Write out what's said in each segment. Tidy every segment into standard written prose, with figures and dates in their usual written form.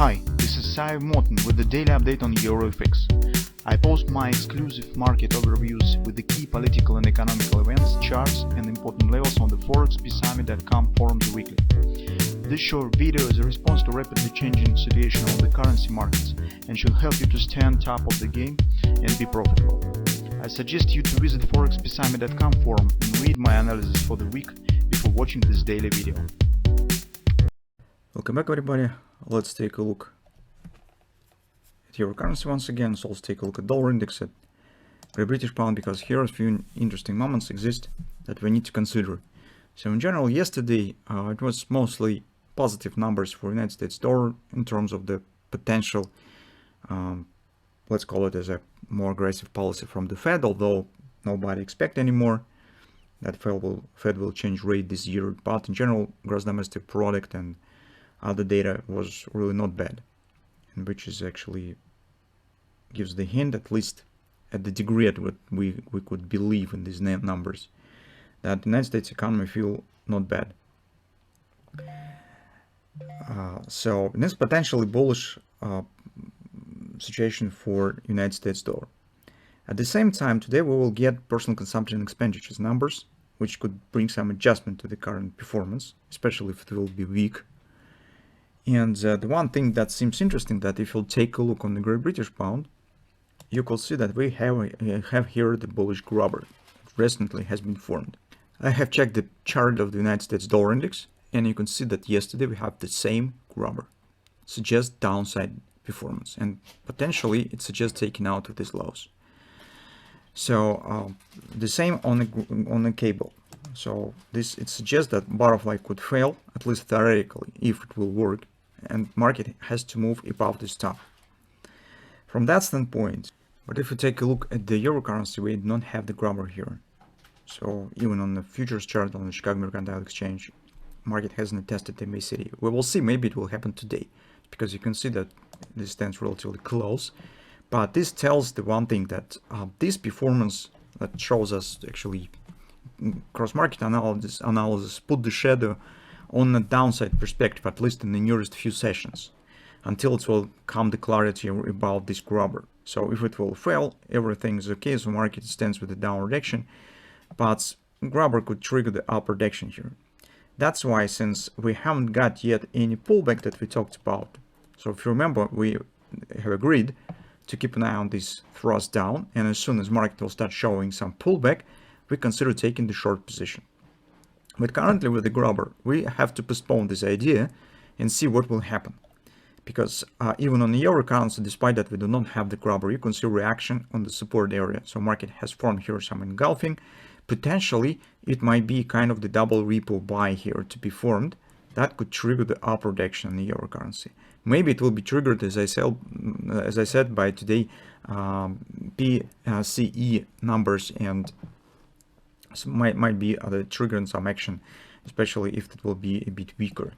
Hi, this is Sive Morten with the daily update on EuroFX. I post my exclusive market overviews with the key political and economical events, charts and important levels on the ForexPeaceArmy.com forums weekly. This short video is a response to rapidly changing situation on the currency markets and should help you to stay on top of the game and be profitable. I suggest you to visit ForexPeaceArmy.com forum and read my analysis for the week before watching this daily video. Welcome back, everybody. Let's take a look at euro currency once again. So let's take a look at dollar index, at Great British pound, because here a few interesting moments exist that we need to consider. So in general, yesterday it was mostly positive numbers for United States dollar in terms of the potential, let's call it as a more aggressive policy from the Fed, although nobody expect anymore that Fed will change rate this year. But in general, gross domestic product and other data was really not bad, and which is actually gives the hint, at least at the degree at what we could believe in these numbers, that the United States economy feel not bad. So in this potentially bullish situation for United States dollar. At the same time, today we will get personal consumption and expenditures numbers, which could bring some adjustment to the current performance, especially if it will be weak. And the one thing that seems interesting, that if you'll take a look on the Great British pound, you could see that we have here the bullish grabber that recently has been formed. I have checked the chart of the United States dollar index, and you can see that yesterday we have the same grabber. Suggests downside performance, and potentially it suggests taking out of these lows. So the same on the cable. So it suggests that butterfly could fail, at least theoretically, if it will work, and market has to move above this top. From that standpoint, but if you take a look at the euro currency, we do not have the grabber here. So even on the futures chart on the Chicago Mercantile Exchange, market hasn't tested the MACD. We will see, maybe it will happen today, because you can see that this stands relatively close. But this tells the one thing, that this performance that shows us actually cross-market analysis put the shadow on the downside perspective, at least in the nearest few sessions, until it will come the clarity about this grabber. So if it will fail, everything is okay, so market stands with the downward action, but grabber could trigger the upward action here. That's why, since we haven't got yet any pullback that we talked about, so if you remember, we have agreed to keep an eye on this thrust down, and as soon as market will start showing some pullback, we consider taking the short position. But currently with the grabber, we have to postpone this idea and see what will happen. Because even on the euro currency, despite that we do not have the grabber, you can see reaction on the support area. So market has formed here some engulfing. Potentially, it might be kind of the double repo buy here to be formed. That could trigger the upward action in the euro currency. Maybe it will be triggered, as I said, by today PCE numbers, and so might be triggering some action, especially if it will be a bit weaker.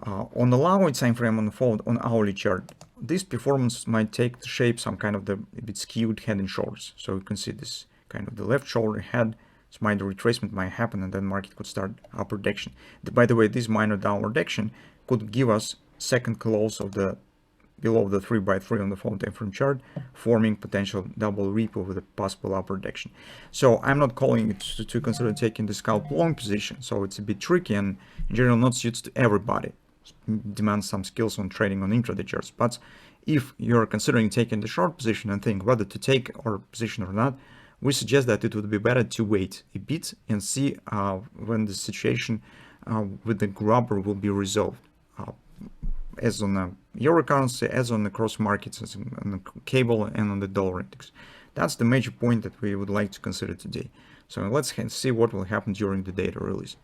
On the longer time frame on hourly chart, this performance might take the shape some kind of a bit skewed head and shoulders. So you can see this kind of the left shoulder head. So minor retracement might happen, and then market could start upward action. By the way, this minor downward action could give us second close of the below the 3x3 on the 4-time frame chart, forming potential double repo with a possible upward action. So I'm not calling it to consider taking the scalp long position. So it's a bit tricky, and in general not suits to everybody. It demands some skills on trading on intraday charts. But if you're considering taking the short position and think whether to take our position or not, we suggest that it would be better to wait a bit and see when the situation with the grabber will be resolved. As on the euro currency, as on the cross markets, as on the cable and on the dollar index. That's the major point that we would like to consider today. So let's see what will happen during the data release.